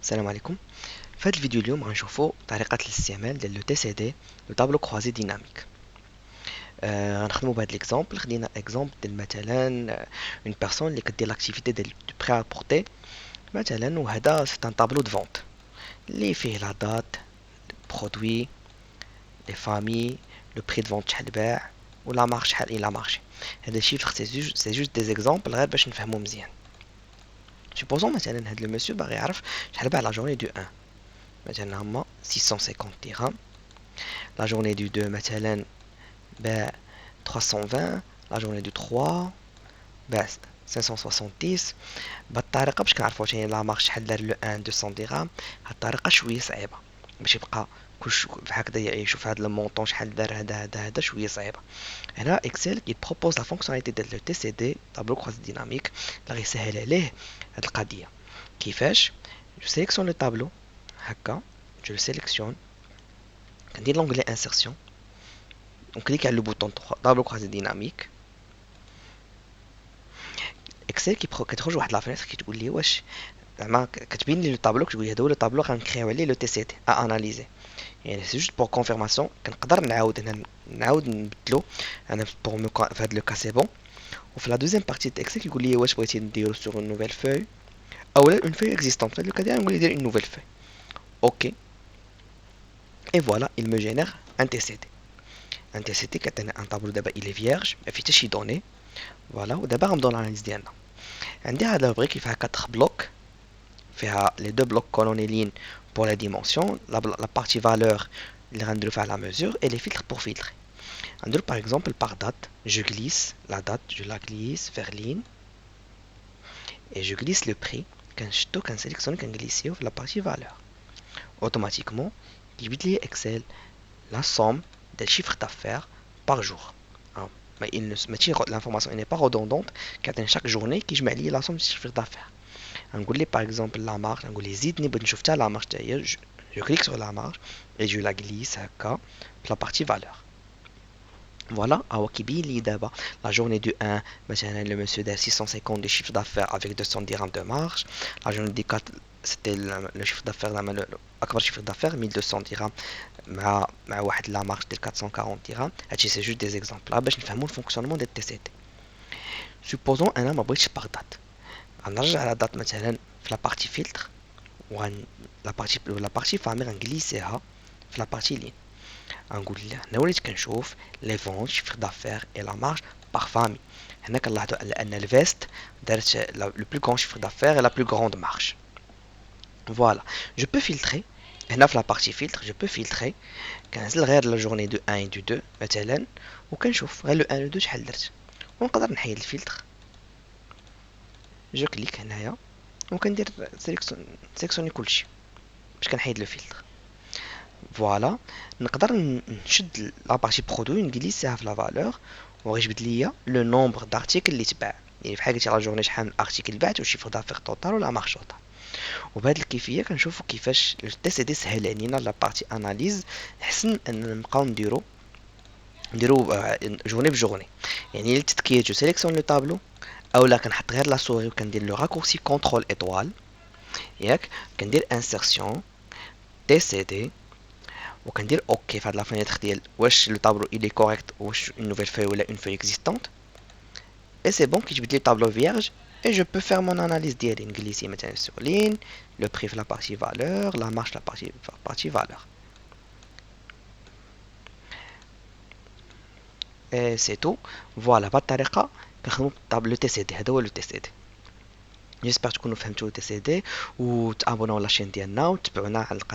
السلام عليكم. في هذا الفيديو اليوم غنشوفوا طريقة الاستعمال ديال لو تي سي دي لو طابلو كروازي ديناميك. غنخدموا بهذا الاكزامبل. خدينا اكزامبل ديال مثلا اون بيرسون اللي كدير لاكتيفيتي ديال دو بري ا بورتي مثلا، وهذا سي ان طابلو دو فونت اللي فيه لا دات، برودوي، لي فامي، لو بري دو فونت شحال باع، ولا مارش شحال الى مارشي. هاد الشيفر سي جوست دي زيكزامبل غير باش نفهمو مزيان. سوبوزون مثلا هاد لو مسيو باغي يعرف شحال باع لا جورني دو 1، مثلا هما 650 درهم. La journée du 2 مثلا باع 320. la journée du 3 باع 570. بهاد الطريقة باش كنعرفو واش هي لا مارش شحال دار لو 1 200 درهم. هاد الطريقة شوية صعيبة باش يبقى كلشي هكذا يشوف هاد المونطون شحال دار هذا شوية صعيبة. هنا اكسل يبروبوز لا فونكسيوناليتي ديال لو تي سي دي طابلو كروس ديناميك اللي غيسهل عليه هاد القضية. كيفاش؟ جو سيليكسيون لو طابلو هكا، جو سيليكسيون، كندير لونغلي انسيرسيون، ونكليك على لو بوطون طابلو كروسي ديناميك. اكسل كتخرج واحد لا فينيتر كتقول لي واش زعما كتبين لي لو طابلو، كتقول لي هذا هو لو طابلو غنكريو عليه لو تي سي تي ا اناليزي. يعني سي جوست بور كونفيرماسيون. كنقدر نعاود هنا نعاود نبدلو انا بور مو في هذا لو كا سي بون. وفي لا دوزيام بارتي د اكسل كيقول لي واش بغيتي نديرو سور اون نوفيل فوي او لا اون فوي اكزيستونت. في هذا الكا ديالي نقول لي دير اون نوفيل فوي. اوكي، اي فوالا il me génère un TCD. un TCD كتعطينا ان طابلو دابا il est vierge ما فيه حتى شي دوني. فوالا، ودابا غنبداو الاناليز ديالنا. عندي هاد لا بريك فيها 4 بلوك، فيها لي دو بلوك كولونيلين pour la dimension, la partie valeur اللي غنديرو فيها la mesure et les filtres pour filtrer. غنديرو par exemple par date, je glisse la date, je la glisse vers ligne et je glisse le prix. كنشدو كنسيليكسيوني كنغليسيو في la partie valeur. automatiquement كيجبد لي Excel la somme des chiffres d'affaires par jour. Mais l'information n'est pas redondante, كتعطيني chaque journée كيجمع لي la somme des chiffres d'affaires. نقول لي par exemple la marge، نقول لي زيدني بغيت نشوف حتى la marge حتى هي. je clique sur la marge et je la glisse هكا في la partie valeur. Voilà, هو كيبين لي دابا la journée du 1 مثلا le monsieur دار 650 de chiffre d'affaires avec 200 dirhams de marge. la journée du 4 c'était le chiffre d'affaires زعما اكبر chiffre d'affaires 1200 dirhams مع واحد لا مارج ديال 440 درهم. هادشي سي جوست دي زيكزامبل باش نفهموا الفونكسيونمون ديال تي سي تي. سوبوزون انا ما بغيتش باغ دات، غنرجع على دات مثلا في لا بارتي فلتر، لا بارتي فامي غنجليسيها في لا بارتي لين. غنقول له هنا وليت كنشوف لي فونت شيفر دافير اي لا مارج باغ فامي. هنا كنلاحظوا ان الفيست دارت لو بلو كرون شيفر دافير اي لا بلو كروند مارج. فوالا، جو بو فلتري. هنا في لا بارتي فلتر جو بو فلتري، كنزل غير لا جورني دو 1 و دو 2 مثلا، وكنشوف غير لو 1 و 2 شحال درت، ونقدر نحيد الفلتر. جو كليك هنايا وكندير سيليكسيوني كلشي باش كنحيد لو فلتر. فوالا، نقدر نشد لا بارتي برودوي نجليسيها في لا فالور وغيجبد ليا لو نومبر دارتيكل اللي تباع. يعني بحال قلتي لا جورني شحال من ارتيكل بعت وشيفر دافير توتال ولا مارش توتال. وبهذه الكيفيه كنشوفوا كيفاش التي سي دي سهل علينا لا بارتي اناليز. احسن ان نبقاو نديرو جورني بجورني. يعني للتذكير جو سيليكسيون لو طابلو، اولا كنحط غير لا سوري وكندير لو راكورسي كونترول ايطوال، ياك كندير انسيرسيون تي سي دي وكندير اوكي في هاد لا فينيتر ديال واش لو طابلو الي كوريكت واش اون نوفيل فوي ولا اون فوي اكزيستونت. اي سي بون كيجبد لي طابلو فيرج. et je peux faire mon analyse ديالي نجليسي مثلا sur ligne, le prix في la partie valeur, la marge la partie valeur. et c'est tout. فوالا بهاد الطريقه كنخدمو بالطابلو تي سي دي. هذا هو لو تي سي دي. جيسبر تكونوا فهمتوا لو تي سي دي وتابوناو لاشين ديالنا وتبعونا على القناه.